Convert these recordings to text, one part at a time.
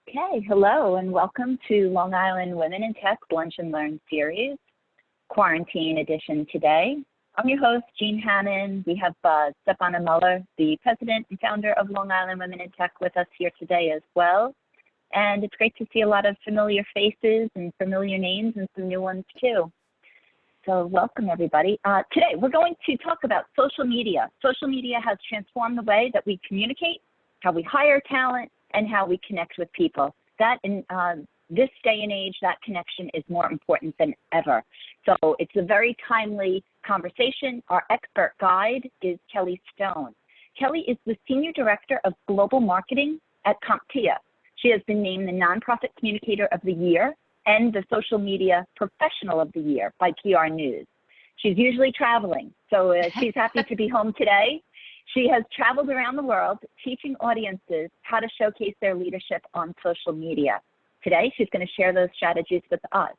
Okay, hello and welcome to Long Island Women in Tech Lunch and Learn series, quarantine edition today. I'm your host, Jean Hammond. We have Stefana Muller, the president and founder of Long Island Women in Tech, with us here today as well. And it's great to see a lot of familiar faces and familiar names and some new ones too. So welcome everybody. Today we're going to talk about social media. Social media has transformed the way that we communicate, how we hire talent, and how we connect with people. That in this day and age, that connection is more important than ever. So it's a very timely conversation. Our expert guide is Kelly Stone. Kelly is the Senior Director of Global Marketing at CompTIA. She has been named the Nonprofit Communicator of the Year and the Social Media Professional of the Year by PR News. She's usually traveling, so she's happy to be home today. She has traveled around the world teaching audiences how to showcase their leadership on social media. Today, she's going to share those strategies with us.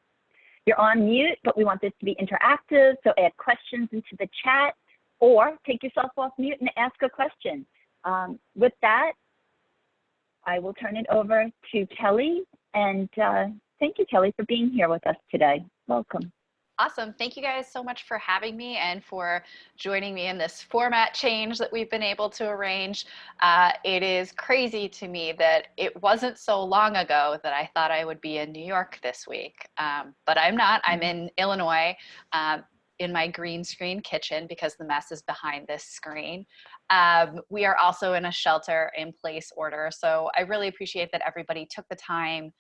You're on mute, but we want this to be interactive, so add questions into the chat or take yourself off mute and ask a question. With that, I will turn it over to Kelly, and thank you, Kelly, for being here with us today. Welcome. Awesome. Thank you guys so much for having me and for joining me in this format change that we've been able to arrange. It is crazy to me that it wasn't so long ago that I thought I would be in New York this week, but I'm not. I'm in Illinois in my green screen kitchen because the mess is behind this screen. We are also in a shelter in place order. So I really appreciate that everybody took the time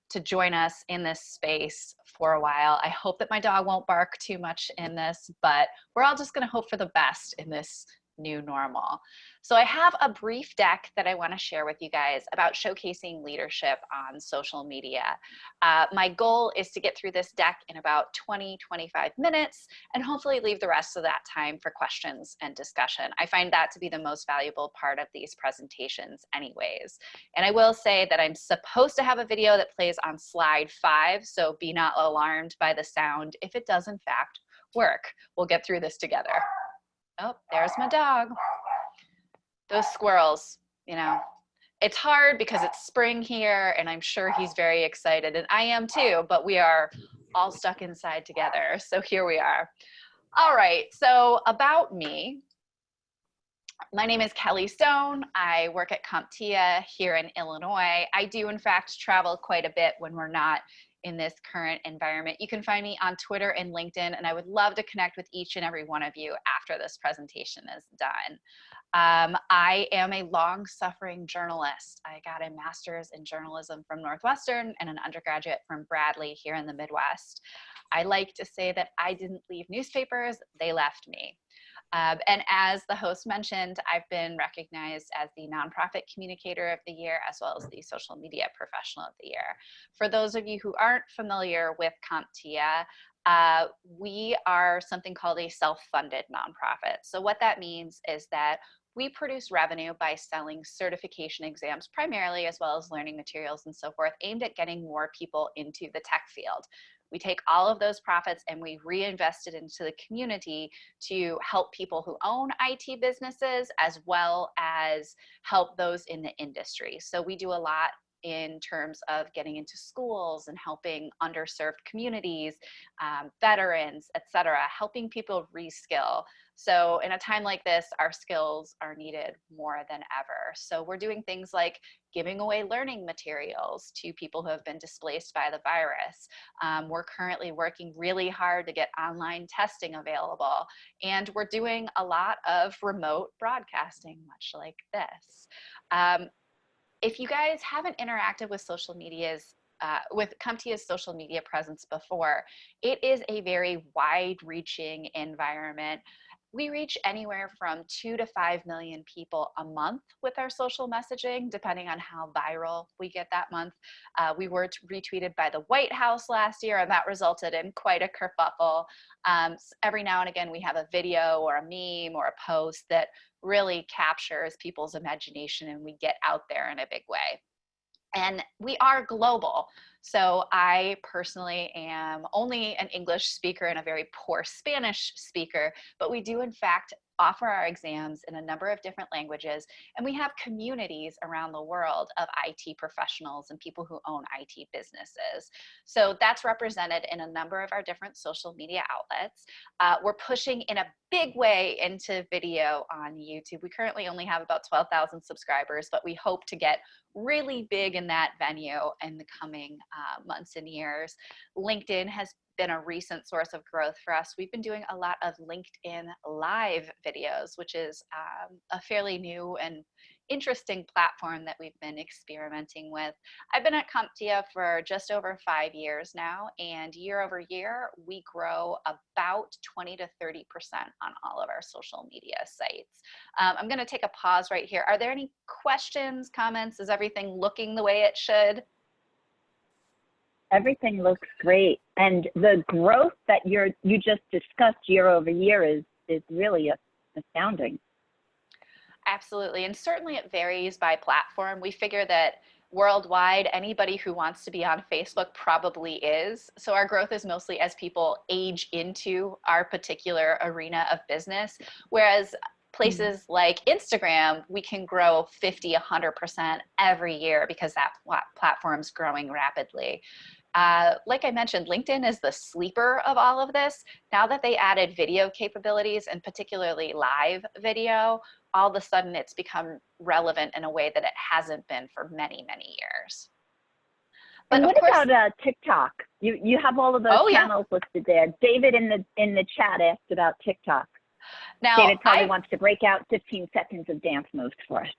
to join us in this space for a while. I hope that my dog won't bark too much in this, but we're all just going to hope for the best in this new normal. So I have a brief deck that I want to share with you guys about showcasing leadership on social media. My goal is to get through this deck in about 20-25 minutes and hopefully leave the rest of that time for questions and discussion. I find that to be the most valuable part of these presentations anyways. And I will say that I'm supposed to have a video that plays on slide 5, so be not alarmed by the sound if it does in fact work. We'll get through this together. Oh, there's my dog. Those squirrels, you know, it's hard because it's spring here and I'm sure he's very excited and I am too, but we are all stuck inside together. So here we are. All right, so about me. My name is Kelly Stone. I work at CompTIA here in Illinois. I do in fact travel quite a bit when we're not in this current environment. You can find me on Twitter and LinkedIn, and I would love to connect with each and every one of you after this presentation is done. I am a long-suffering journalist. I got a master's in journalism from Northwestern and an undergraduate from Bradley here in the Midwest. I like to say that I didn't leave newspapers, they left me. And as the host mentioned, I've been recognized as the Nonprofit Communicator of the Year, as well as the Social Media Professional of the Year. For those of you who aren't familiar with CompTIA, we are something called a self-funded nonprofit. So what that means is that we produce revenue by selling certification exams primarily, as well as learning materials and so forth, aimed at getting more people into the tech field. We take all of those profits and we reinvest it into the community to help people who own IT businesses, as well as help those in the industry. So we do a lot in terms of getting into schools and helping underserved communities, veterans, etc., helping people reskill. So in a time like this, our skills are needed more than ever. So we're doing things like giving away learning materials to people who have been displaced by the virus. We're currently working really hard to get online testing available. And we're doing a lot of remote broadcasting, much like this. If you guys haven't interacted with social medias, with CompTIA's social media presence before, it is a very wide-reaching environment. We reach anywhere from 2 to 5 million people a month with our social messaging, depending on how viral we get that month. We were retweeted by the White House last year, and that resulted in quite a kerfuffle. Every now and again, we have a video or a meme or a post that really captures people's imagination, and we get out there in a big way. And we are global. So I personally am only an English speaker and a very poor Spanish speaker, but we do in fact offer our exams in a number of different languages, and we have communities around the world of IT professionals and people who own IT businesses. So that's represented in a number of our different social media outlets. We're pushing in a big way into video on YouTube. We currently only have about 12,000 subscribers, but we hope to get really big in that venue in the coming months and years. LinkedIn has been a recent source of growth for us. We've been doing a lot of LinkedIn live videos, which is a fairly new and interesting platform that we've been experimenting with. I've been at CompTIA for just over 5 years now, and year over year, we grow about 20 to 30% on all of our social media sites. I'm gonna take a pause right here. Are there any questions, comments? Is everything looking the way it should? Everything looks great. And the growth that you just discussed year over year is really astounding. Absolutely. And certainly it varies by platform. We figure that worldwide, anybody who wants to be on Facebook probably is. So our growth is mostly as people age into our particular arena of business. Whereas places like Instagram, we can grow 50, 100% every year because that platform's growing rapidly. Like I mentioned, LinkedIn is the sleeper of all of this. Now that they added video capabilities, and particularly live video, all of a sudden it's become relevant in a way that it hasn't been for many, many years. But and of what course, about TikTok? You have all of those channels listed there. David in the chat asked about TikTok. Now, David probably wants to break out 15 seconds of dance moves for us.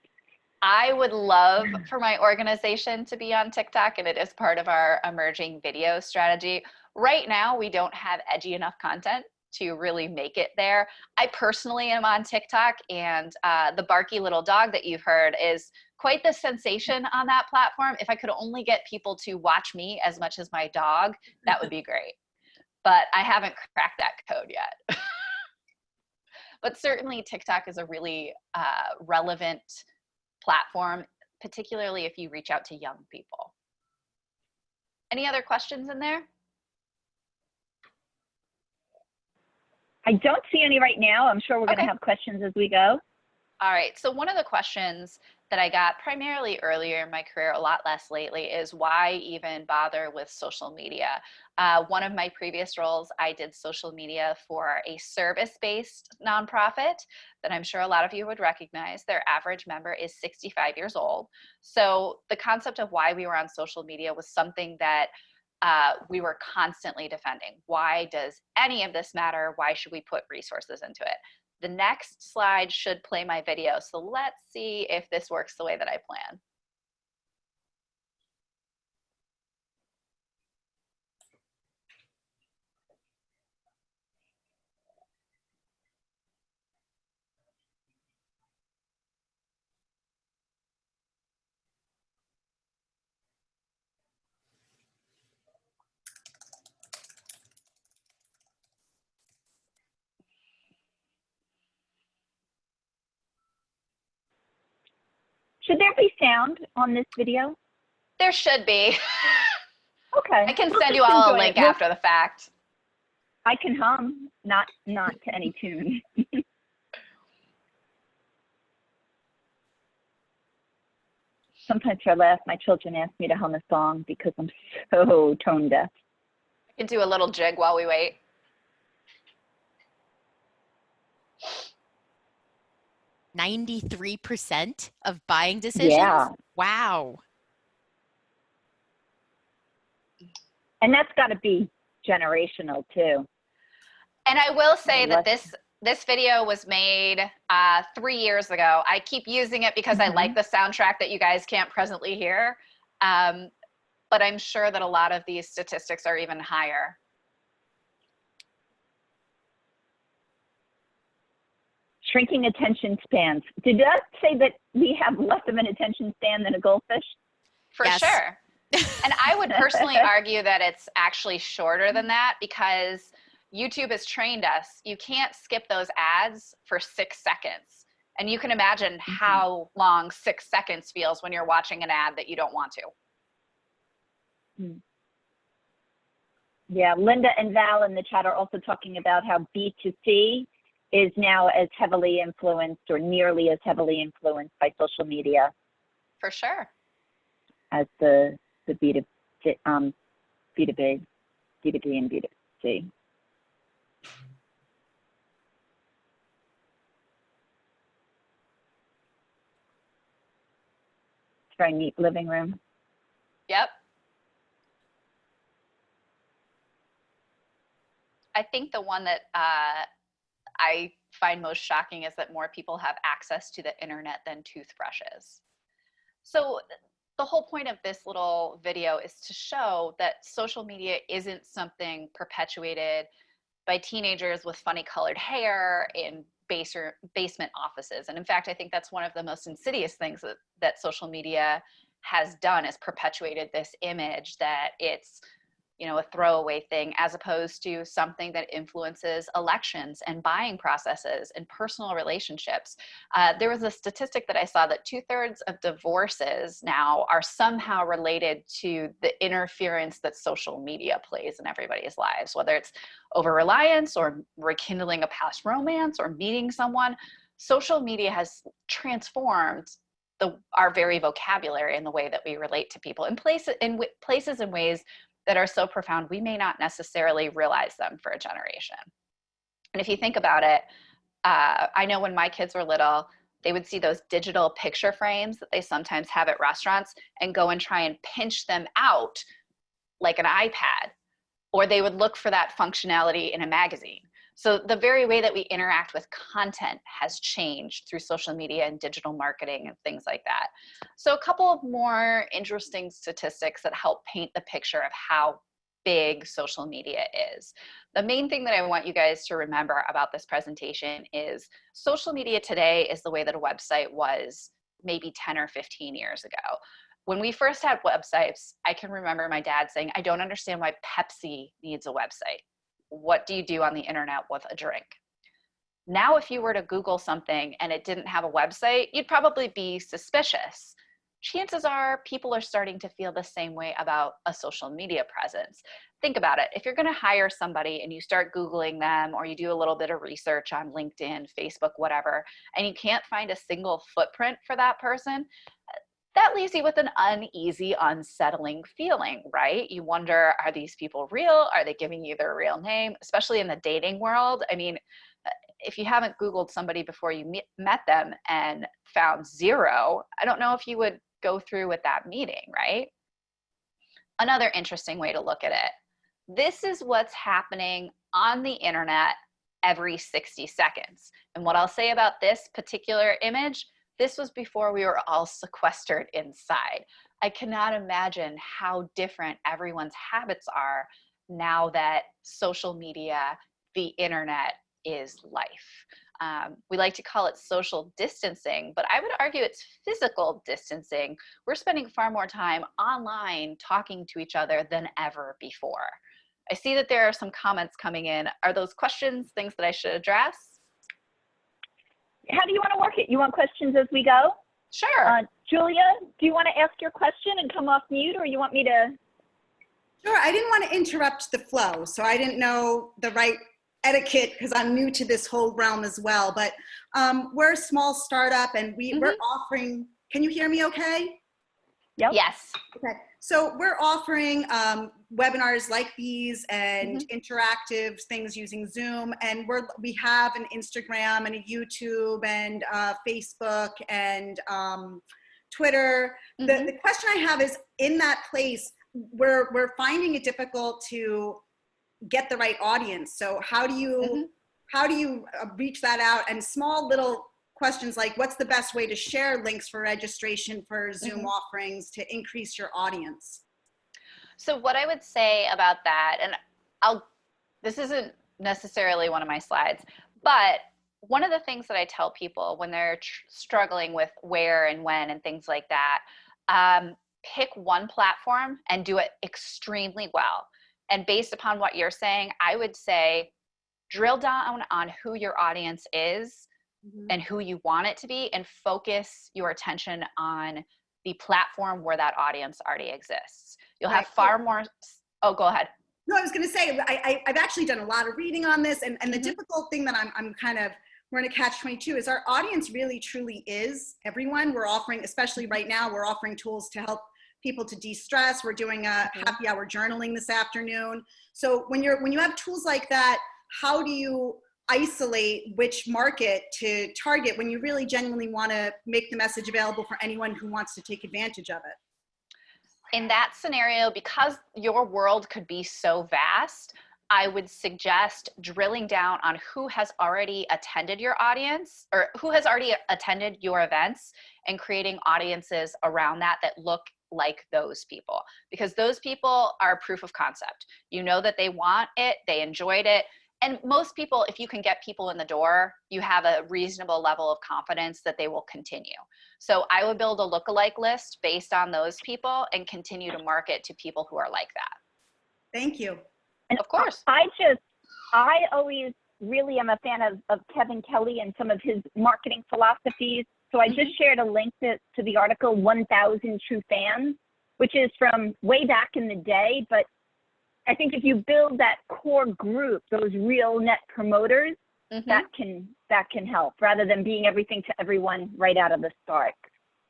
I would love for my organization to be on TikTok, and it is part of our emerging video strategy. Right now, we don't have edgy enough content to really make it there. I personally am on TikTok, and the barky little dog that you've heard is quite the sensation on that platform. If I could only get people to watch me as much as my dog, that would be great. But I haven't cracked that code yet. But certainly TikTok is a really relevant platform, particularly if you reach out to young people. Any other questions in there? I don't see any right now. I'm sure we're going to have questions as we go. All right. So one of the questions that I got primarily earlier in my career, a lot less lately, is why even bother with social media? One of my previous roles, I did social media for a service-based nonprofit that I'm sure a lot of you would recognize. Their average member is 65 years old. So the concept of why we were on social media was something that we were constantly defending. Why does any of this matter? Why should we put resources into it? The next slide should play my video. So let's see if this works the way that I plan. Should there be sound on this video? There should be. Okay. I can send you all a link after the fact. I can hum, not to any tune. Sometimes I laugh. My children ask me to hum a song because I'm so tone deaf. I can do a little jig while we wait. %93 of buying decisions? Yeah. Wow. And that's got to be generational too. And I will say that this video was made 3 years ago. I keep using it because I like the soundtrack that you guys can't presently hear. But I'm sure that a lot of these statistics are even higher. Shrinking attention spans. Did that say that we have less of an attention span than a goldfish? For sure. And I would personally argue that it's actually shorter than that because YouTube has trained us. You can't skip those ads for 6 seconds. And you can imagine how long 6 seconds feels when you're watching an ad that you don't want to. Yeah, Linda and Val in the chat are also talking about how B2C is now as heavily influenced or nearly as heavily influenced by social media For sure. as the B2B, B2B, B2B and B2C. It's a very neat living room. Yep. I think the one that I find most shocking is that more people have access to the internet than toothbrushes. So the whole point of this little video is to show that social media isn't something perpetuated by teenagers with funny colored hair in basement offices. And in fact, I think that's one of the most insidious things that social media has done, is perpetuated this image that it's, you know, a throwaway thing, as opposed to something that influences elections and buying processes and personal relationships. There was a statistic that I saw that 2/3 of divorces now are somehow related to the interference that social media plays in everybody's lives, whether it's over-reliance or rekindling a past romance or meeting someone. Social media has transformed our very vocabulary and the way that we relate to people in places and ways that are so profound we may not necessarily realize them for a generation. And if you think about it, I know when my kids were little, they would see those digital picture frames that they sometimes have at restaurants and go and try and pinch them out like an iPad, or they would look for that functionality in a magazine. So the very way that we interact with content has changed through social media and digital marketing and things like that. So a couple of more interesting statistics that help paint the picture of how big social media is. The main thing that I want you guys to remember about this presentation is social media today is the way that a website was maybe 10 or 15 years ago. When we first had websites, I can remember my dad saying, I don't understand why Pepsi needs a website. What do you do on the internet with a drink? Now, if you were to Google something and it didn't have a website, you'd probably be suspicious. Chances are people are starting to feel the same way about a social media presence. Think about it. If you're going to hire somebody and you start Googling them, or you do a little bit of research on LinkedIn, Facebook, whatever, and you can't find a single footprint for that person, that leaves you with an uneasy, unsettling feeling, right? You wonder, are these people real? Are they giving you their real name? Especially in the dating world. I mean, if you haven't Googled somebody before you met them and found zero, I don't know if you would go through with that meeting, right? Another interesting way to look at it. This is what's happening on the internet every 60 seconds. And what I'll say about this particular image, this was before we were all sequestered inside. I cannot imagine how different everyone's habits are now that social media, the internet, is life. We like to call it social distancing, but I would argue it's physical distancing. We're spending far more time online talking to each other than ever before. I see that there are some comments coming in. Are those questions things that I should address? How do you want to work it? You want questions as we go? Sure. Julia, do you want to ask your question and come off mute, or you want me to? Sure, I didn't want to interrupt the flow, so I didn't know the right etiquette because I'm new to this whole realm as well. But we're a small startup and we're offering, can you hear me okay? Yep. Yes. Okay, so we're offering webinars like these and interactive things using Zoom, and we have an Instagram and a YouTube and Facebook and Twitter. The question I have is, in that place, we're finding it difficult to get the right audience. So how do you reach that out? And small little questions like, what's the best way to share links for registration for Zoom offerings to increase your audience? So what I would say about that, and this isn't necessarily one of my slides, but one of the things that I tell people when they're struggling with where and when and things like that, pick one platform and do it extremely well. And based upon what you're saying, I would say drill down on who your audience is and who you want it to be, and focus your attention on the platform where that audience already exists. You'll have far more. Oh, go ahead. No, I was going to say, I've actually done a lot of reading on this, and the difficult thing that I'm kind of, we're in a catch-22 is our audience really truly is everyone. We're offering, especially right now, we're offering tools to help people to de-stress. We're doing a happy hour journaling this afternoon. So when you have tools like that, how do you isolate which market to target when you really genuinely want to make the message available for anyone who wants to take advantage of it? In that scenario, because your world could be so vast, I would suggest drilling down on who has already attended your audience or who has already attended your events and creating audiences around that look like those people, because those people are proof of concept. You know that they want it, they enjoyed it. And most people, if you can get people in the door, you have a reasonable level of confidence that they will continue. So I would build a lookalike list based on those people and continue to market to people who are like that. Thank you. And of course. I always really am a fan of Kevin Kelly and some of his marketing philosophies. So I just shared a link to the article 1,000 True Fans, which is from way back in the day. But I think if you build that core group, those real net promoters, that can help rather than being everything to everyone right out of the start.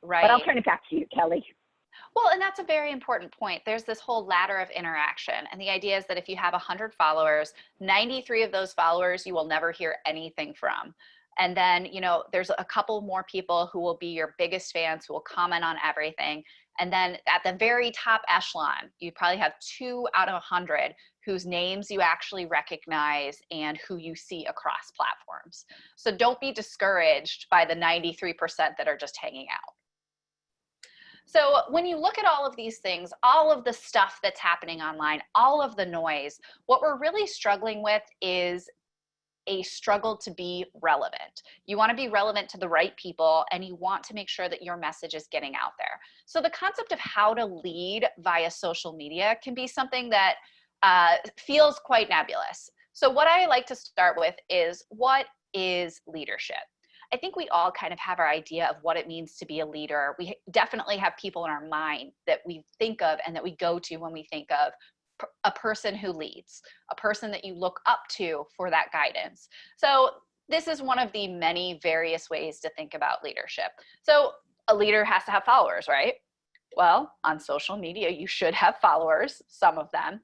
Right. But I'll turn it back to you, Kelly. Well, and that's a very important point. There's this whole ladder of interaction. And the idea is that if you have 100 followers, 93 of those followers you will never hear anything from. And then, there's a couple more people who will be your biggest fans who will comment on everything. And then at the very top echelon, you probably have 2 out of 100 whose names you actually recognize and who you see across platforms. So don't be discouraged by the 93% that are just hanging out. So when you look at all of these things, all of the stuff that's happening online, all of the noise, what we're really struggling with is a struggle to be relevant. You want to be relevant to the right people, and you want to make sure that your message is getting out there. So the concept of how to lead via social media can be something that feels quite nebulous. So what I like to start with is, what is leadership? I think we all kind of have our idea of what it means to be a leader. We definitely have people in our mind that we think of and that we go to when we think of a person who leads, a person that you look up to for that guidance. So this is one of the many various ways to think about leadership. So a leader has to have followers, right? Well, on social media, you should have followers, some of them.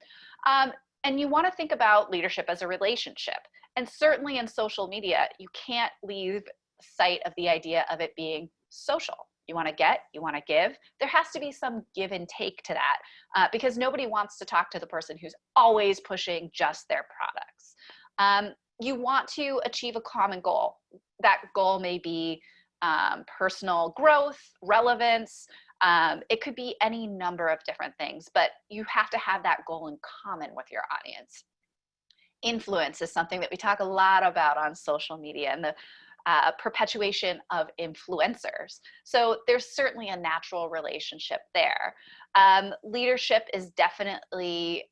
And you want to think about leadership as a relationship. And certainly in social media, you can't leave sight of the idea of it being social. You want to get, you want to give. There has to be some give and take to that because nobody wants to talk to the person who's always pushing just their products. You want to achieve a common goal. That goal may be personal growth, relevance. It could be any number of different things, but you have to have that goal in common with your audience. Influence is something that we talk a lot about on social media, and the perpetuation of influencers. So there's certainly a natural relationship there. Leadership is definitely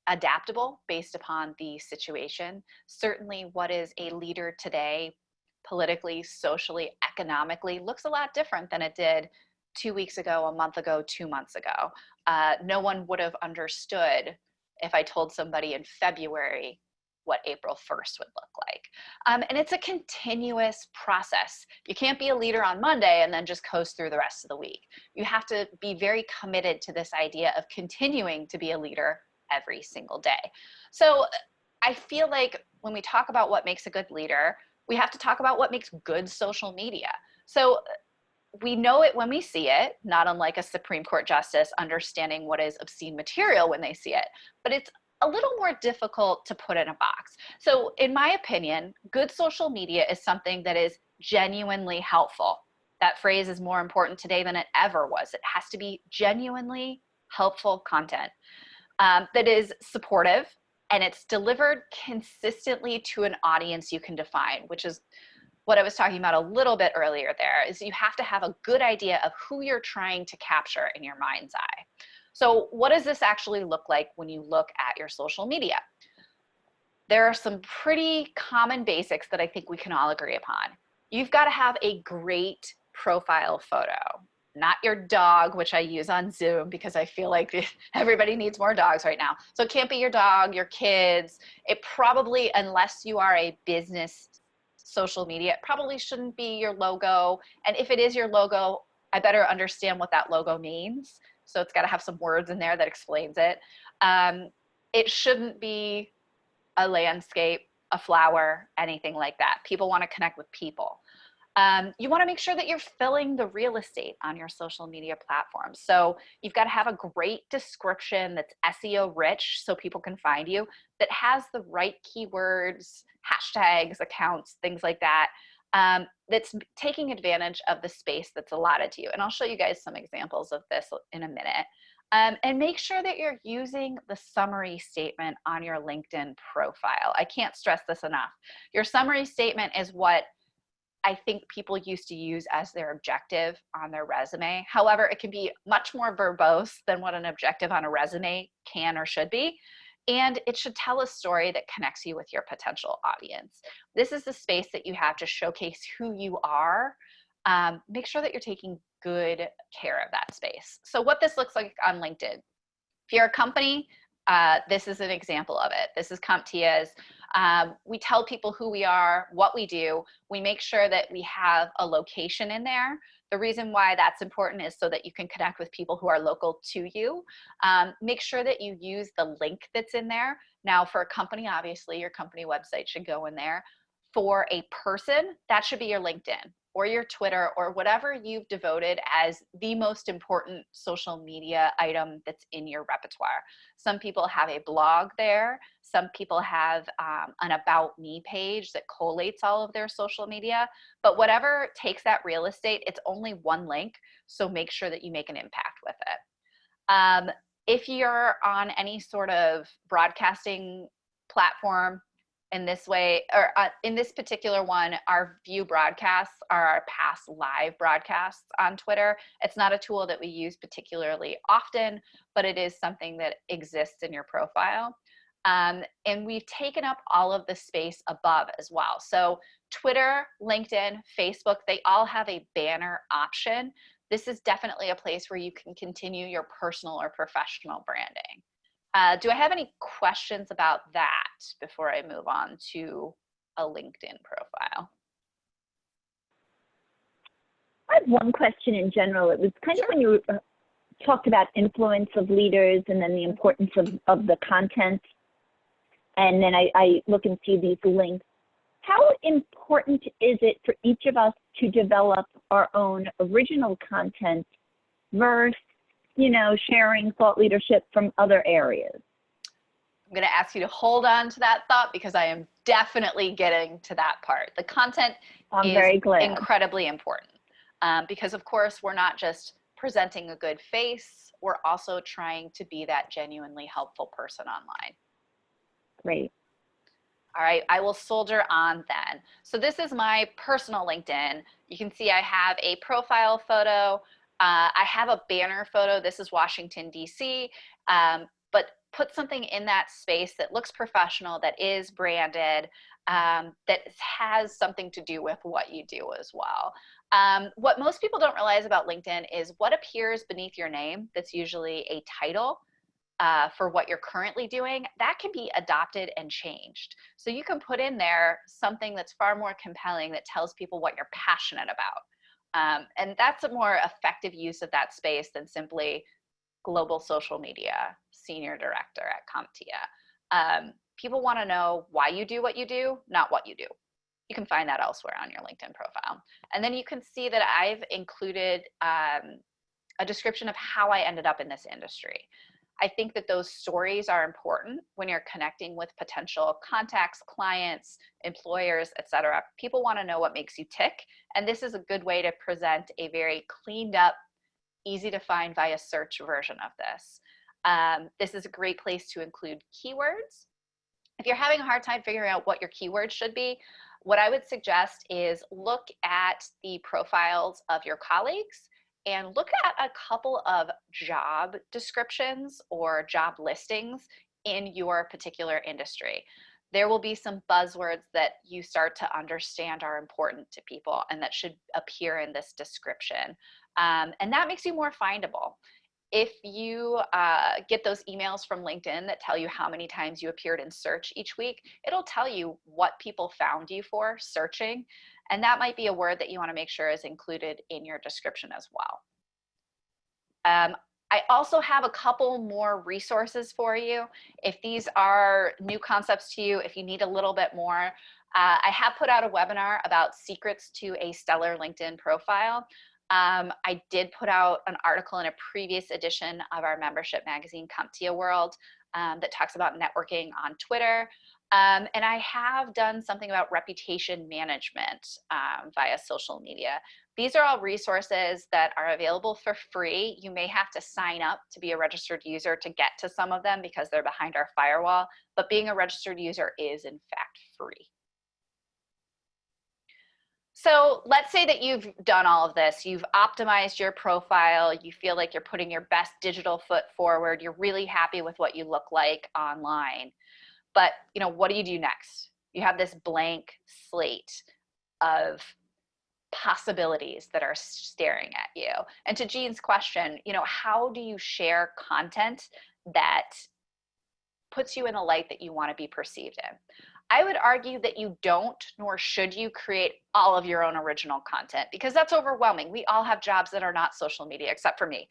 adaptable based upon the situation. Certainly what is a leader today, politically, socially, economically, looks a lot different than it did 2 weeks ago, a month ago, 2 months ago. No one would have understood if I told somebody in February what April 1st would look like. And it's a continuous process. You can't be a leader on Monday and then just coast through the rest of the week. You have to be very committed to this idea of continuing to be a leader every single day. So I feel like when we talk about what makes a good leader, we have to talk about what makes good social media. So we know it when we see it, not unlike a Supreme Court justice understanding what is obscene material when they see it, but it's a little more difficult to put in a box. So in my opinion, good social media is something that is genuinely helpful. That phrase is more important today than it ever was. It has to be genuinely helpful content that is supportive, and it's delivered consistently to an audience you can define, which is what I was talking about a little bit earlier there, is you have to have a good idea of who you're trying to capture in your mind's eye. So what does this actually look like when you look at your social media? There are some pretty common basics that I think we can all agree upon. You've got to have a great profile photo. not your dog, which I use on Zoom because I feel like everybody needs more dogs right now. So it can't be your dog, your kids. It probably, unless you are a business social media, it probably shouldn't be your logo. And if it is your logo, I better understand what that logo means. So it's got to have some words in there that explains it. It shouldn't be a landscape, a flower, anything like that. People want to connect with people. You want to make sure that you're filling the real estate on your social media platforms. So you've got to have a great description that's SEO rich so people can find you, that has the right keywords, hashtags, accounts, things like that, that's taking advantage of the space that's allotted to you. And I'll show you guys some examples of this in a minute. And make sure that you're using the summary statement on your LinkedIn profile. I can't stress this enough. Your summary statement is what I think people used to use as their objective on their resume. However, it can be much more verbose than what an objective on a resume can or should be. And it should tell a story that connects you with your potential audience. This is the space that you have to showcase who you are. Make sure that you're taking good care of that space. So what this looks like on LinkedIn. If you're a company, this is an example of it. This is CompTIA's. We tell people who we are, what we do. We make sure that we have a location in there. The reason why that's important is so that you can connect with people who are local to you. Make sure that you use the link that's in there. Now, for a company, obviously, your company website should go in there. For a person, that should be your LinkedIn or your Twitter or whatever you've devoted as the most important social media item that's in your repertoire. Some people have a blog there. Some people have an About Me page that collates all of their social media. But whatever takes that real estate, it's only one link. So make sure that you make an impact with it. If you're on any sort of broadcasting platform, in this way, or in this particular one, our view broadcasts are our past live broadcasts on Twitter. It's not a tool that we use particularly often, but it is something that exists in your profile. And we've taken up all of the space above as well. So Twitter, LinkedIn, Facebook, they all have a banner option. This is definitely a place where you can continue your personal or professional branding. Do I have any questions about that before I move on to a LinkedIn profile? I have one question in general. It was kind of when you talked about influence of leaders and then the importance of the content. And then I look and see these links. How important is it for each of us to develop our own original content versus sharing thought leadership from other areas? I'm going to ask you to hold on to that thought because I am definitely getting to that part. The content is very glad. Incredibly important because, of course, we're not just presenting a good face. We're also trying to be that genuinely helpful person online. Great. All right, I will soldier on then. So this is my personal LinkedIn. You can see I have a profile photo. I have a banner photo. This is Washington, D.C., but put something in that space that looks professional, that is branded, that has something to do with what you do as well. What most people don't realize about LinkedIn is what appears beneath your name, that's usually a title for what you're currently doing, that can be adopted and changed. So you can put in there something that's far more compelling that tells people what you're passionate about. And that's a more effective use of that space than simply global social media senior director at CompTIA. People want to know why you do what you do, not what you do. You can find that elsewhere on your LinkedIn profile. And then you can see that I've included a description of how I ended up in this industry. I think that those stories are important when you're connecting with potential contacts, clients, employers, etc. People want to know what makes you tick, and this is a good way to present a very cleaned up, easy to find via search version of this. This is a great place to include keywords. If you're having a hard time figuring out what your keywords should be, what I would suggest is look at the profiles of your colleagues and look at a couple of job descriptions or job listings in your particular industry. There will be some buzzwords that you start to understand are important to people and that should appear in this description. And that makes you more findable. If you get those emails from LinkedIn that tell you how many times you appeared in search each week, it'll tell you what people found you for searching. And that might be a word that you want to make sure is included in your description as well. I also have a couple more resources for you. If these are new concepts to you, if you need a little bit more, I have put out a webinar about secrets to a stellar LinkedIn profile. I did put out an article in a previous edition of our membership magazine, CompTIA World, that talks about networking on Twitter. And I have done something about reputation management via social media. These are all resources that are available for free. You may have to sign up to be a registered user to get to some of them because they're behind our firewall, but being a registered user is in fact free. So let's say that you've done all of this, you've optimized your profile, you feel like you're putting your best digital foot forward, you're really happy with what you look like online. But what do you do next? You have this blank slate of possibilities that are staring at you. And to Jean's question, how do you share content that puts you in the light that you want to be perceived in? I would argue that you don't, nor should you, create all of your own original content, because that's overwhelming. We all have jobs that are not social media, except for me.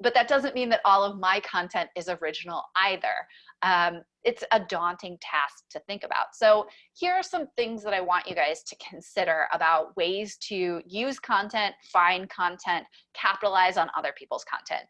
But that doesn't mean that all of my content is original either. It's a daunting task to think about. So here are some things that I want you guys to consider about ways to use content, find content, capitalize on other people's content.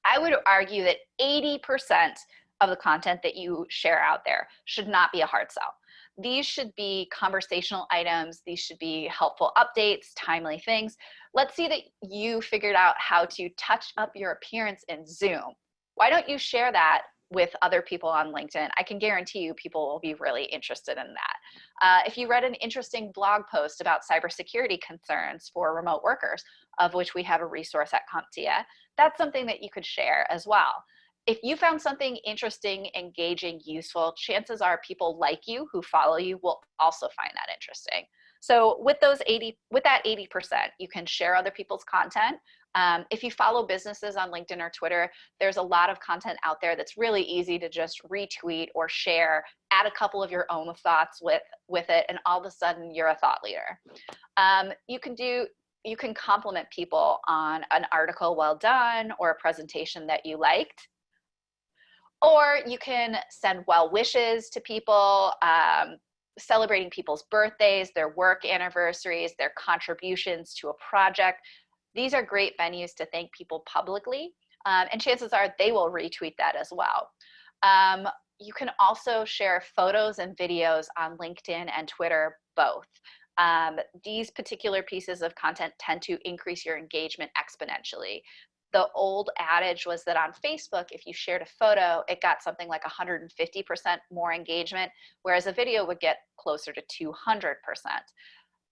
I would argue that 80% of the content that you share out there should not be a hard sell. These should be conversational items. These should be helpful updates, timely things. Let's see that you figured out how to touch up your appearance in Zoom. Why don't you share that with other people on LinkedIn? I can guarantee you people will be really interested in that. If you read an interesting blog post about cybersecurity concerns for remote workers, of which we have a resource at CompTIA, that's something that you could share as well. If you found something interesting, engaging, useful, chances are people like you who follow you will also find that interesting. So with that 80%, you can share other people's content. If you follow businesses on LinkedIn or Twitter, there's a lot of content out there that's really easy to just retweet or share, add a couple of your own thoughts with it, and all of a sudden you're a thought leader. You can compliment people on an article well done or a presentation that you liked. Or you can send well wishes to people, celebrating people's birthdays, their work anniversaries, their contributions to a project. These are great venues to thank people publicly, and chances are they will retweet that as well. You can also share photos and videos on LinkedIn and Twitter, both. These particular pieces of content tend to increase your engagement exponentially. The old adage was that on Facebook, if you shared a photo, it got something like 150% more engagement, whereas a video would get closer to 200%.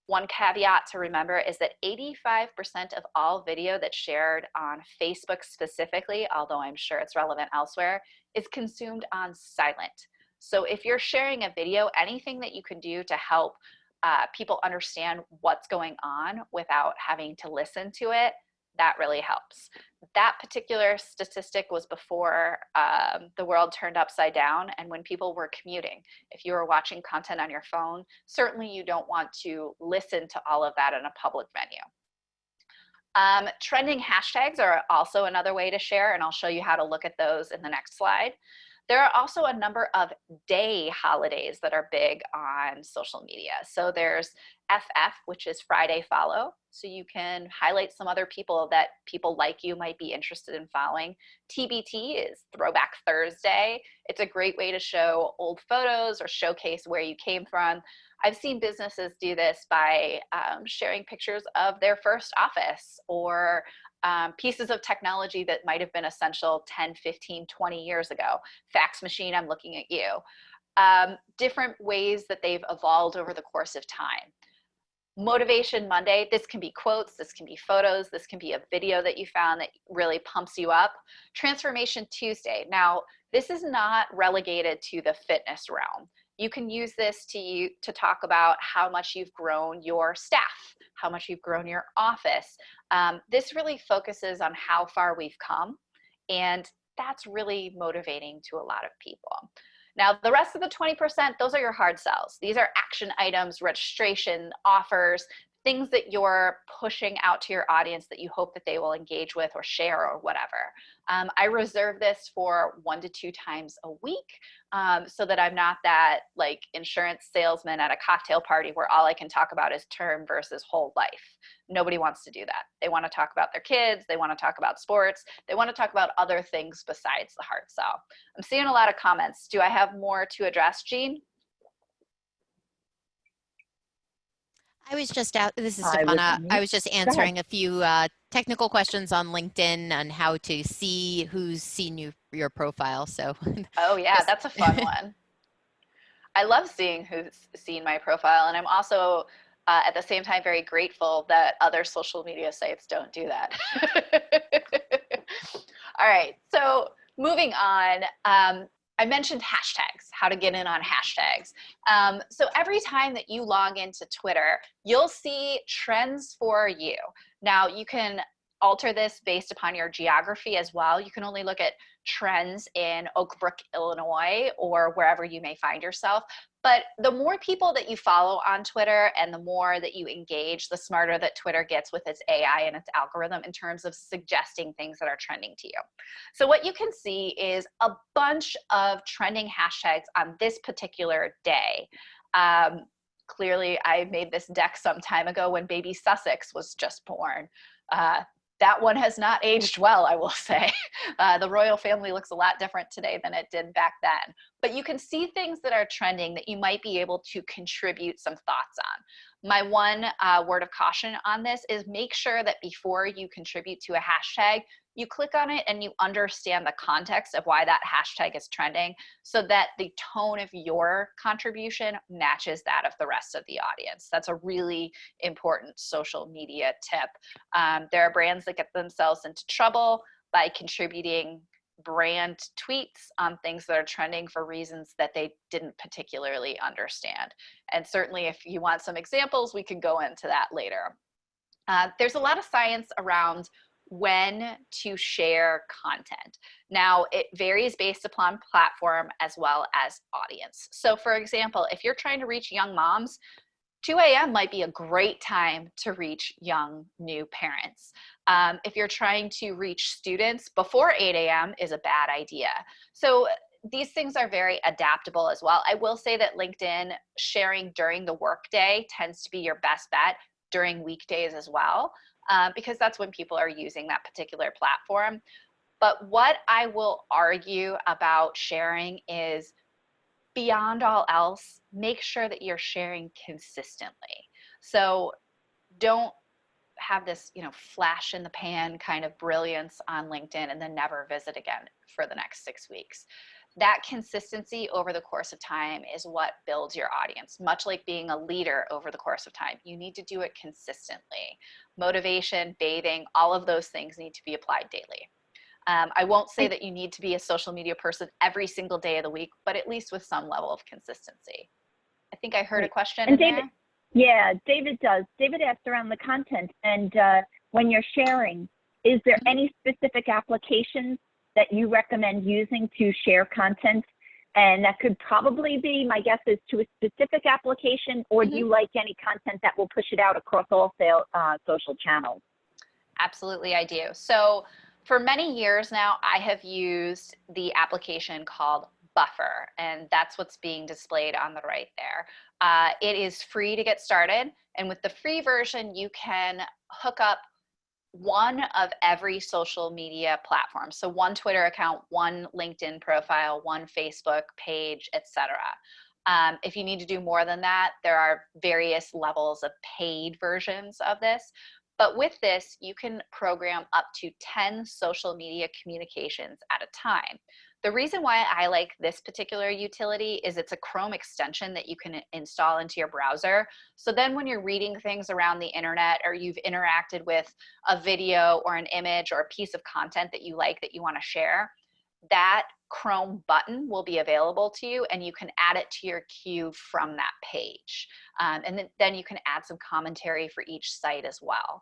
One caveat to remember is that 85% of all video that's shared on Facebook specifically, although I'm sure it's relevant elsewhere, is consumed on silent. So if you're sharing a video, anything that you can do to help people understand what's going on without having to listen to it, that really helps. That particular statistic was before the world turned upside down and when people were commuting. If you were watching content on your phone, certainly you don't want to listen to all of that in a public venue. Trending hashtags are also another way to share, and I'll show you how to look at those in the next slide. There are also a number of day holidays that are big on social media. So there's FF, which is Friday Follow. So you can highlight some other people that people like you might be interested in following. TBT is Throwback Thursday. It's a great way to show old photos or showcase where you came from. I've seen businesses do this by sharing pictures of their first office or pieces of technology that might have been essential 10, 15, 20 years ago. Fax machine, I'm looking at you. Different ways that they've evolved over the course of time. Motivation Monday, this can be quotes, this can be photos, this can be a video that you found that really pumps you up. Transformation Tuesday. Now, this is not relegated to the fitness realm. You can use this to talk about how much you've grown your staff, how much you've grown your office. This really focuses on how far we've come, and that's really motivating to a lot of people. Now, the rest of the 20%, those are your hard sells. These are action items, registration, offers, things that you're pushing out to your audience that you hope that they will engage with or share or whatever. I reserve this for 1 to 2 times a week, so that I'm not that like insurance salesman at a cocktail party where all I can talk about is term versus whole life. Nobody wants to do that. They want to talk about their kids. They want to talk about sports. They want to talk about other things besides the hard sell. I'm seeing a lot of comments. Do I have more to address, Jean? I was just out, this is I was Stefana. on I mute. was just Go ahead. answering a few technical questions on LinkedIn on how to see who's seen your profile. So Oh yeah, Just- that's a fun one. I love seeing who's seen my profile, and I'm also at the same time very grateful that other social media sites don't do that. All right, so moving on. I mentioned hashtags, how to get in on hashtags. So every time that you log into Twitter, you'll see trends for you. Now you can alter this based upon your geography as well. You can only look at trends in Oak Brook, Illinois, or wherever you may find yourself. But the more people that you follow on Twitter and the more that you engage, the smarter that Twitter gets with its AI and its algorithm in terms of suggesting things that are trending to you. So what you can see is a bunch of trending hashtags on this particular day. Clearly, I made this deck some time ago when baby Sussex was just born. That one has not aged well, I will say. The royal family looks a lot different today than it did back then. But you can see things that are trending that you might be able to contribute some thoughts on. My one word of caution on this is make sure that before you contribute to a hashtag, you click on it and you understand the context of why that hashtag is trending so that the tone of your contribution matches that of the rest of the audience. That's a really important social media tip. There are brands that get themselves into trouble by contributing brand tweets on things that are trending for reasons that they didn't particularly understand. And certainly if you want some examples, we can go into that later. There's a lot of science around when to share content. Now, it varies based upon platform as well as audience. So for example, if you're trying to reach young moms, 2 a.m. might be a great time to reach young new parents. If you're trying to reach students, before 8 a.m. is a bad idea. So these things are very adaptable as well. I will say that LinkedIn sharing during the workday tends to be your best bet during weekdays as well, because that's when people are using that particular platform. But what I will argue about sharing is, beyond all else, make sure that you're sharing consistently. So don't have this, flash in the pan kind of brilliance on LinkedIn and then never visit again for the next 6 weeks. That consistency over the course of time is what builds your audience. Much like being a leader over the course of time, you need to do it consistently. Motivation, bathing, all of those things need to be applied daily. I won't say that you need to be a social media person every single day of the week, but at least with some level of consistency. I think I heard a question in David, there. yeah, David does. David asked around the content, and when you're sharing, is there any specific applications that you recommend using to share content? And that could probably be, my guess is, to a specific application, or do you like any content that will push it out across all social channels? Absolutely, I do. So for many years now, I have used the application called Buffer, and that's what's being displayed on the right there. It is free to get started, and with the free version, you can hook up one of every social media platform. So one Twitter account, one LinkedIn profile, one Facebook page, etc. If you need to do more than that, there are various levels of paid versions of this. But with this, you can program up to 10 social media communications at a time. The reason why I like this particular utility is it's a Chrome extension that you can install into your browser. So then when you're reading things around the internet, or you've interacted with a video or an image or a piece of content that you like that you want to share, that Chrome button will be available to you, and you can add it to your queue from that page. And then you can add some commentary for each site as well.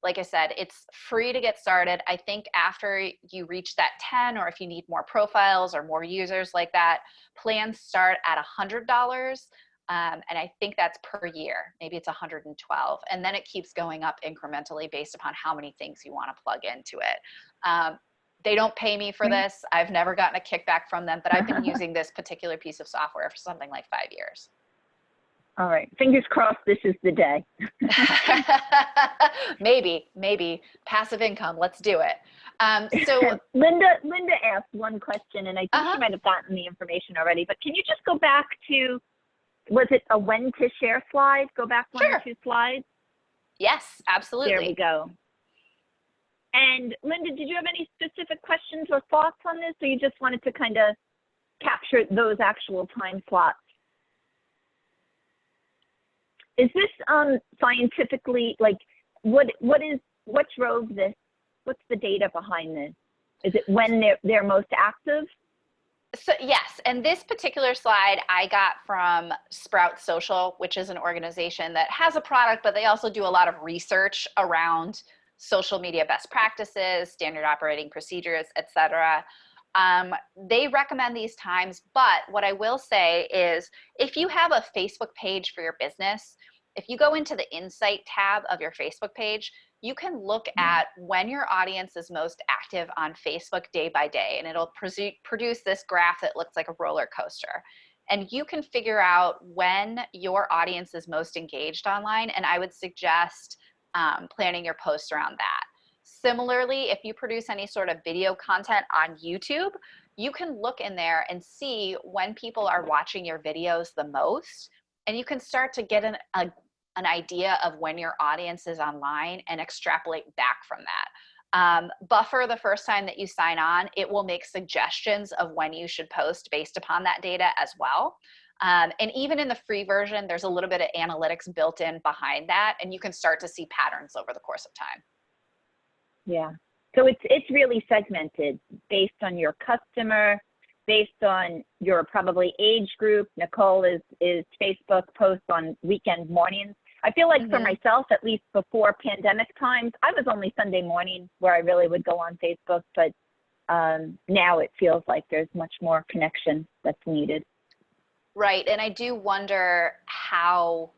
Like I said, it's free to get started. I think after you reach that 10, or if you need more profiles or more users like that, plans start at $100. And I think that's per year. Maybe it's 112. And then it keeps going up incrementally based upon how many things you want to plug into it. They don't pay me for this. I've never gotten a kickback from them, but I've been using this particular piece of software for something like 5 years. All right. Fingers crossed this is the day. Maybe. Passive income. Let's do it. So Linda asked one question, and I think she might have gotten the information already, but can you just go back to, was it a when to share slide? Go back one or two slides. Yes, absolutely. There we go. And Linda, did you have any specific questions or thoughts on this, or you just wanted to kind of capture those actual time slots? Is this scientifically, like, what drove this? What's the data behind this? Is it when they're most active? So yes, and this particular slide I got from Sprout Social, which is an organization that has a product, but they also do a lot of research around social media best practices, standard operating procedures, etc. They recommend these times, but what I will say is if you have a Facebook page for your business, if you go into the Insight tab of your Facebook page, you can look at when your audience is most active on Facebook day by day, and it'll produce this graph that looks like a roller coaster. And you can figure out when your audience is most engaged online, and I would suggest planning your posts around that. Similarly, if you produce any sort of video content on YouTube, you can look in there and see when people are watching your videos the most, and you can start to get an idea of when your audience is online and extrapolate back from that. Buffer, the first time that you sign on, it will make suggestions of when you should post based upon that data as well. And even in the free version, there's a little bit of analytics built in behind that, and you can start to see patterns over the course of time. Yeah. So it's really segmented based on your customer, based on your probably age group. Nicole is Facebook posts on weekend mornings. I feel like for myself, at least before pandemic times, I was only Sunday morning where I really would go on Facebook, but now it feels like there's much more connection that's needed. Right, and I do wonder how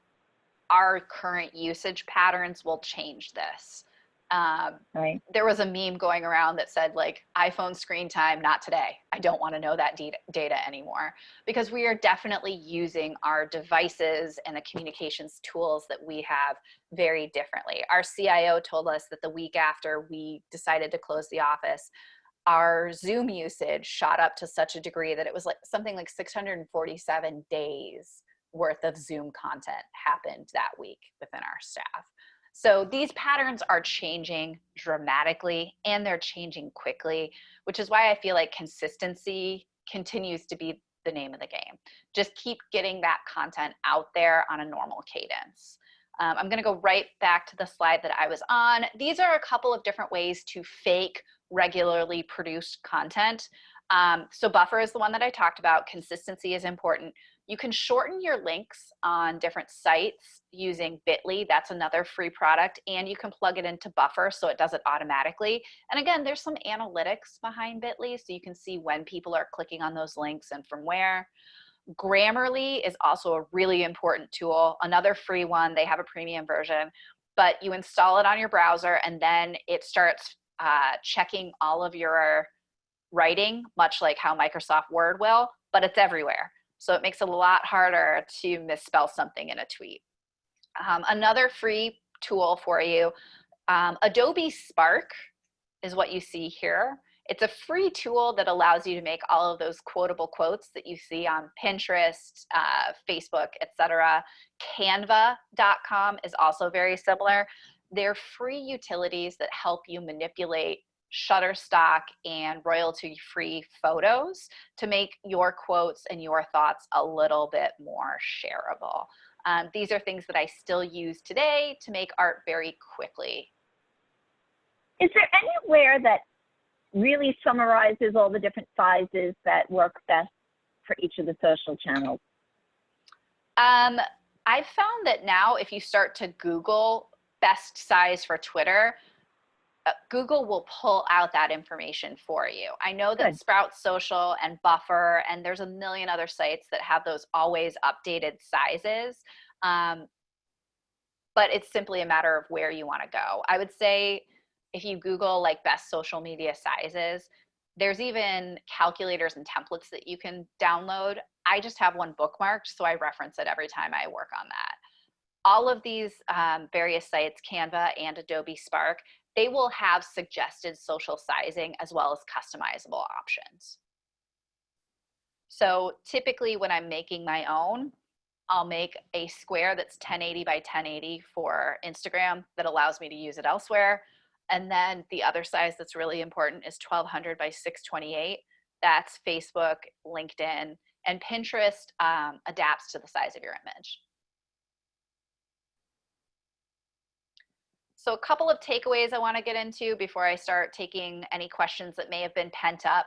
our current usage patterns will change this. Right. There was a meme going around that said, like, iPhone screen time, not today. I don't want to know that data anymore, because we are definitely using our devices and the communications tools that we have very differently. Our CIO told us that the week after we decided to close the office, our Zoom usage shot up to such a degree that it was like something like 647 days worth of Zoom content happened that week within our staff. So these patterns are changing dramatically, and they're changing quickly, which is why I feel like consistency continues to be the name of the game. Just keep getting that content out there on a normal cadence. I'm going to go right back to the slide that I was on. These are a couple of different ways to fake regularly produced content. So Buffer is the one that I talked about. Consistency is important. You can shorten your links on different sites using Bitly. That's another free product, and you can plug it into Buffer so it does it automatically. And again, there's some analytics behind Bitly, so you can see when people are clicking on those links and from where. Grammarly is also a really important tool, another free one. They have a premium version, but you install it on your browser, and then it starts checking all of your writing, much like how Microsoft Word will, but it's everywhere. So it makes it a lot harder to misspell something in a tweet. Another free tool for you, Adobe Spark is what you see here. It's a free tool that allows you to make all of those quotable quotes that you see on Pinterest, Facebook, etc. Canva.com is also very similar. They're free utilities that help you manipulate Shutterstock and royalty-free photos to make your quotes and your thoughts a little bit more shareable. These are things that I still use today to make art very quickly. Is there anywhere that really summarizes all the different sizes that work best for each of the social channels? I've found that now if you start to Google best size for Twitter, Google will pull out that information for you. I know that Good. Sprout Social and Buffer, and there's a million other sites that have those always updated sizes. But it's simply a matter of where you want to go. I would say if you Google like best social media sizes, there's even calculators and templates that you can download. I just have one bookmarked, so I reference it every time I work on that. All of these various sites, Canva and Adobe Spark, they will have suggested social sizing as well as customizable options. So typically when I'm making my own, I'll make a square that's 1080 by 1080 for Instagram that allows me to use it elsewhere. And then the other size that's really important is 1200 by 628. That's Facebook, LinkedIn, and Pinterest adapts to the size of your image. So a couple of takeaways I want to get into before I start taking any questions that may have been pent up.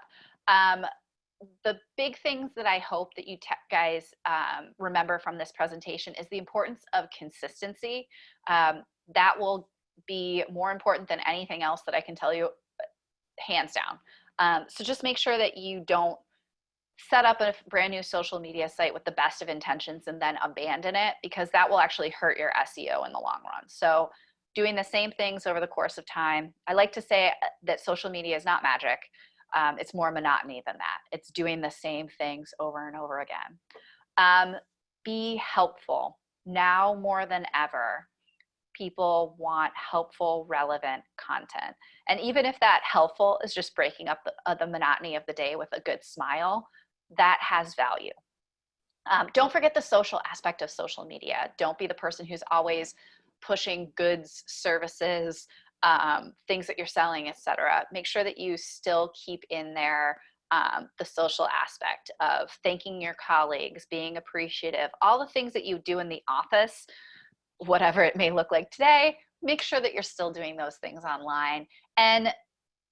The big things that I hope that you guys remember from this presentation is the importance of consistency. That will be more important than anything else that I can tell you, hands down. So just make sure that you don't set up a brand new social media site with the best of intentions and then abandon it, because that will actually hurt your SEO in the long run. So doing the same things over the course of time. I like to say that social media is not magic. It's more monotony than that. It's doing the same things over and over again. Be helpful. Now more than ever, people want helpful, relevant content. And even if that helpful is just breaking up the monotony of the day with a good smile, that has value. Don't forget the social aspect of social media. Don't be the person who's always pushing goods, services, things that you're selling, etc. Make sure that you still keep in there the social aspect of thanking your colleagues, being appreciative, all the things that you do in the office, whatever it may look like today. Make sure that you're still doing those things online, and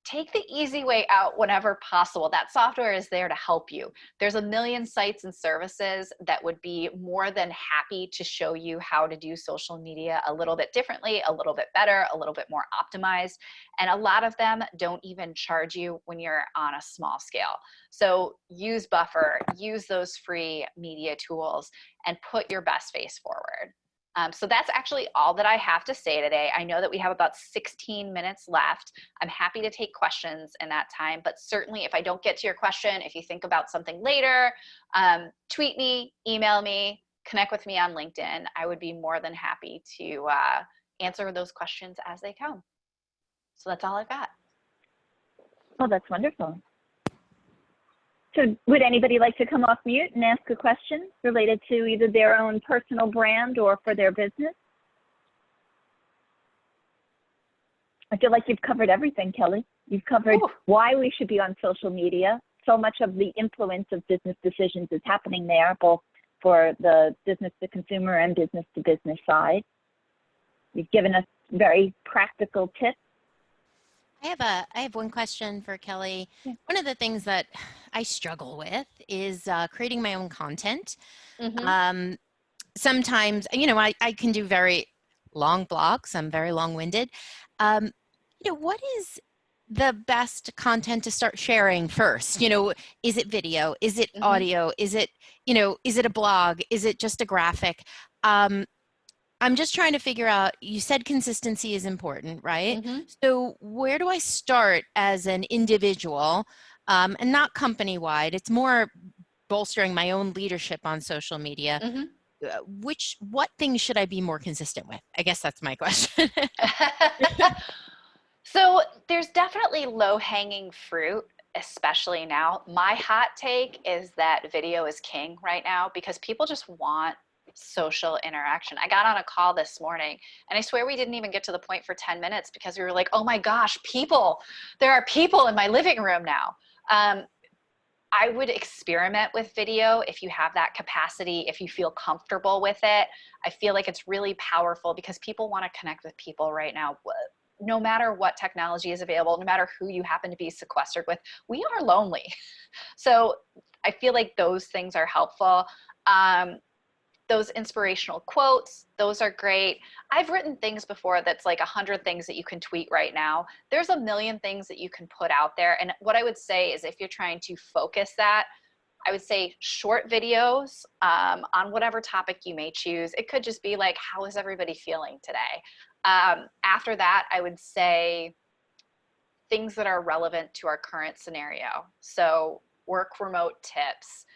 take the easy way out whenever possible. That software is there to help you. There's a million sites and services that would be more than happy to show you how to do social media a little bit differently, a little bit better, a little bit more optimized. And a lot of them don't even charge you when you're on a small scale. So use Buffer, use those free media tools, and put your best face forward. So that's actually all that I have to say today. I know that we have about 16 minutes left. I'm happy to take questions in that time, but certainly if I don't get to your question, if you think about something later, tweet me, email me, connect with me on LinkedIn. I would be more than happy to answer those questions as they come. So that's all I've got. Oh, that's wonderful. So would anybody like to come off mute and ask a question related to either their own personal brand or for their business? I feel like you've covered everything, Kelly. You've covered why we should be on social media. So much of the influence of business decisions is happening there, both for the business to consumer and business to business side. You've given us very practical tips. I have one question for Kelly. Yeah. One of the things that I struggle with is creating my own content. Mm-hmm. Sometimes, you know, I can do very long blogs. I'm very long-winded. You know, what is the best content to start sharing first? You know, is it video? Is it audio? Is it, you know, is it a blog? Is it just a graphic? I'm just trying to figure out, you said consistency is important, right? Mm-hmm. So where do I start as an individual, and not company-wide? It's more bolstering my own leadership on social media. Mm-hmm. What things should I be more consistent with? I guess that's my question. So there's definitely low-hanging fruit, especially now. My hot take is that video is king right now because people just want social interaction. I got on a call this morning and I swear we didn't even get to the point for 10 minutes because we were like, oh my gosh, people, there are people in my living room now. I would experiment with video if you have that capacity, if you feel comfortable with it. I feel like it's really powerful because people want to connect with people right now. no matter what technology is available, no matter who you happen to be sequestered with, we are lonely. So I feel like those things are helpful. Those inspirational quotes, those are great. I've written things before that's like 100 things that you can tweet right now. There's a million things that you can put out there. And what I would say is if you're trying to focus that, I would say short videos on whatever topic you may choose. It could just be like, how is everybody feeling today? After that, I would say things that are relevant to our current scenario. So work remote tips,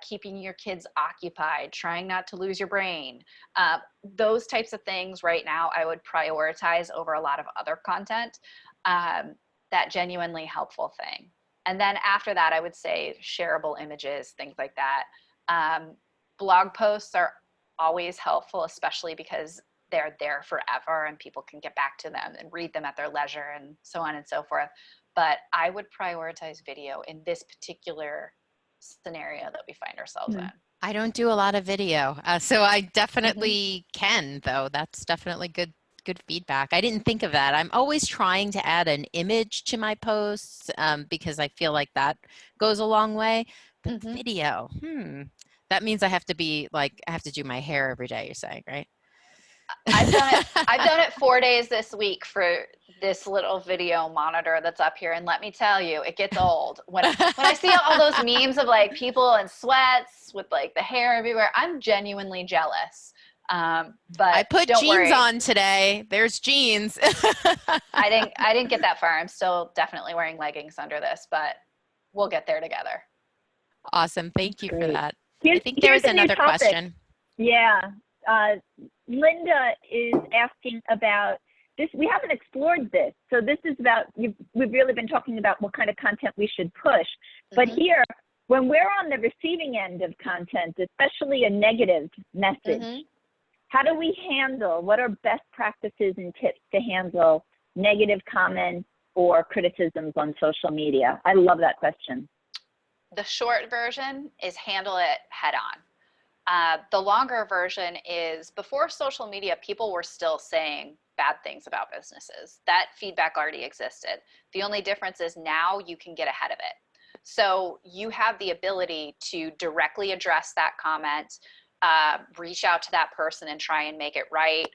keeping your kids occupied, trying not to lose your brain. Those types of things right now I would prioritize over a lot of other content. That genuinely helpful thing. And then after that, I would say shareable images, things like that. Blog posts are always helpful, especially because they're there forever and people can get back to them and read them at their leisure and so on and so forth. But I would prioritize video in this particular scenario that we find ourselves in. I don't do a lot of video, so I definitely can, though. That's definitely good feedback. I didn't think of that. I'm always trying to add an image to my posts because I feel like that goes a long way. But video, that means I have to be like, I have to do my hair every day, you're saying, right? I've done it 4 days this week for this little video monitor that's up here, and let me tell you, it gets old. When I see all those memes of like people in sweats with like the hair everywhere, I'm genuinely jealous. But I put don't jeans worry. on today. There's jeans. I didn't get that far. I'm still definitely wearing leggings under this, but we'll get there together. Awesome. Thank you for that. I think there was another question. Yeah. Linda is asking about this. We haven't explored this. So this is about, we've really been talking about what kind of content we should push. But here, when we're on the receiving end of content, especially a negative message, how do we handle, what are best practices and tips to handle negative comments or criticisms on social media? I love that question. The short version is handle it head on. The longer version is before social media, people were still saying bad things about businesses. That feedback already existed. The only difference is now you can get ahead of it. So you have the ability to directly address that comment, reach out to that person and try and make it right,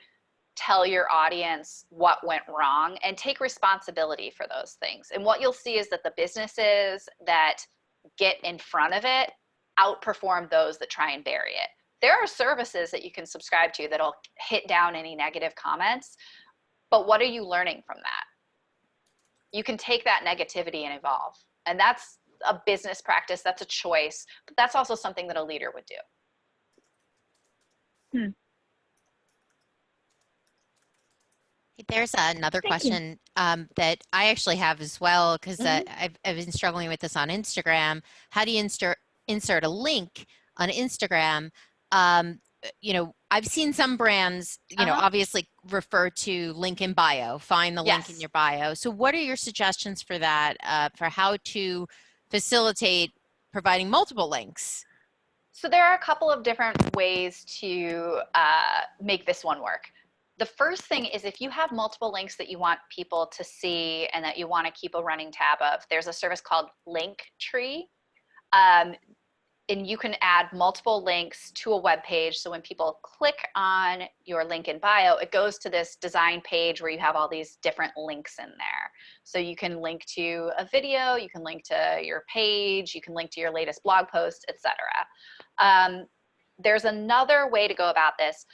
tell your audience what went wrong, and take responsibility for those things. And what you'll see is that the businesses that get in front of it outperform those that try and bury it. There are services that you can subscribe to that'll hit down any negative comments, but what are you learning from that? You can take that negativity and evolve. And that's a business practice, that's a choice, but that's also something that a leader would do. There's another question that I actually have as well, because I've been struggling with this on Instagram. How do you insert a link on Instagram? You know, I've seen some brands, you know, obviously refer to link in bio, find the link in your bio. So what are your suggestions for that, for how to facilitate providing multiple links? So there are a couple of different ways to make this one work. The first thing is if you have multiple links that you want people to see and that you want to keep a running tab of, there's a service called Linktree. And you can add multiple links to a web page. So when people click on your link in bio, it goes to this design page where you have all these different links in there. So you can link to a video, you can link to your page, you can link to your latest blog post, etc. There's another way to go about this.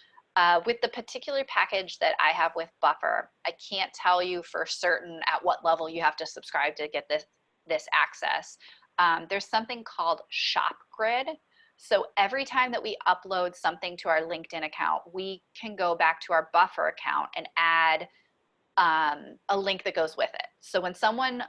With the particular package that I have with Buffer, I can't tell you for certain at what level you have to subscribe to get this access. There's something called ShopGrid. So every time that we upload something to our LinkedIn account, we can go back to our Buffer account and add a link that goes with it. So when someone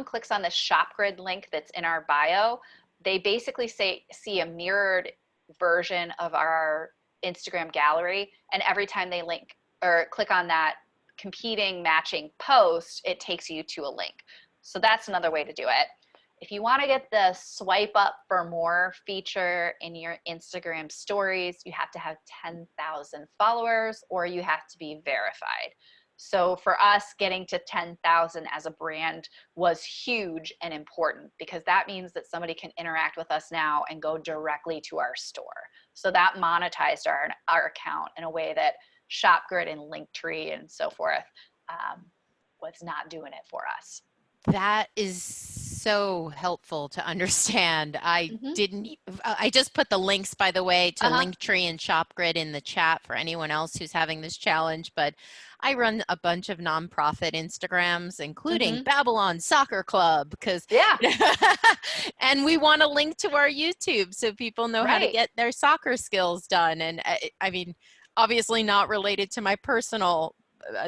clicks on the ShopGrid link that's in our bio, they basically see a mirrored version of our Instagram gallery, and every time they link or click on that competing matching post, it takes you to a link. So that's another way to do it. If you want to get the swipe up for more feature in your Instagram stories, you have to have 10,000 followers or you have to be verified. So for us, getting to 10,000 as a brand was huge and important, because that means that somebody can interact with us now and go directly to our store. So that monetized our account in a way that ShopGrid and Linktree and so forth was not doing it for us. That is so helpful to understand. I just put the links, by the way, to Linktree and ShopGrid in the chat for anyone else who's having this challenge. But I run a bunch of nonprofit Instagrams, including Babylon Soccer Club, because and we want to link to our YouTube so people know how to get their soccer skills done. And I mean, obviously not related to my personal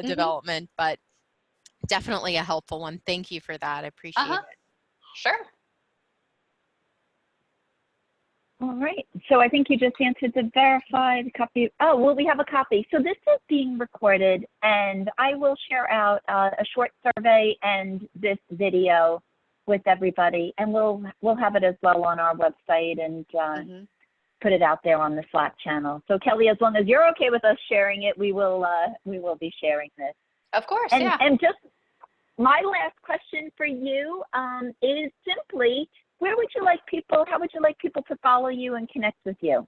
development, but definitely a helpful one. Thank you for that. I appreciate it. Sure. All right. So I think you just answered the verified copy. Oh, well, we have a copy. So this is being recorded, and I will share out a short survey and this video with everybody, and we'll have it as well on our website and put it out there on the Slack channel. So Kelly, as long as you're okay with us sharing it, we will be sharing this. Of course, and just my last question for you is simply, how would you like people to follow you and connect with you?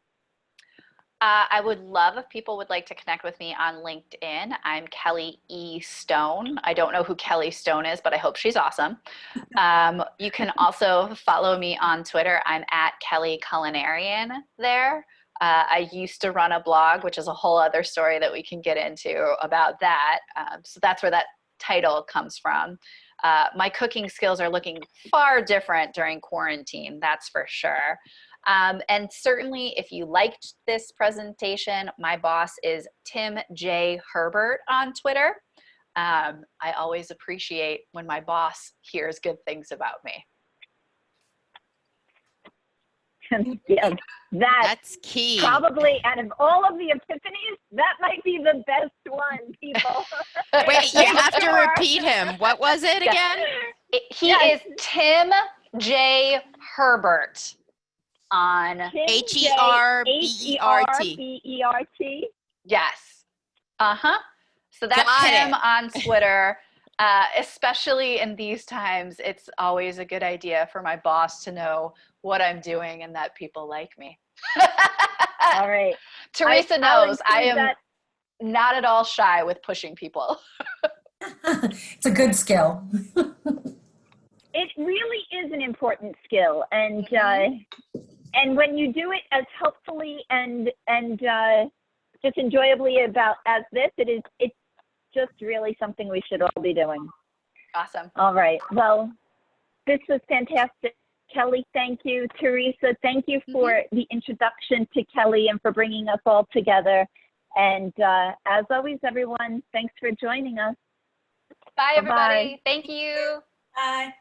I would love if people would like to connect with me on LinkedIn. I'm Kelly E. Stone. I don't know who Kelly Stone is, but I hope she's awesome. You can also follow me on Twitter. I'm at Kelly Culinarian there. I used to run a blog, which is a whole other story that we can get into about that. So that's where that title comes from. My cooking skills are looking far different during quarantine, that's for sure. And certainly if you liked this presentation, my boss is Tim J. Herbert on Twitter. I always appreciate when my boss hears good things about me. Yeah, that's key. Probably out of all of the epiphanies, that might be the best one, people. Wait, you have to repeat him. What was it again? He is Tim J. Herbert on Herbert. Yes. So that's him on Twitter. Especially in these times, it's always a good idea for my boss to know what I'm doing and that people like me. All right. Teresa knows I am not at all shy with pushing people. It's a good skill. It really is an important skill, and when you do it as helpfully and just enjoyably as this, it's just really something we should all be doing. Awesome. All right. Well, this was fantastic. Kelly, thank you. Teresa, thank you for the introduction to Kelly and for bringing us all together. And as always, everyone, thanks for joining us. Bye, everybody. Thank you. Bye.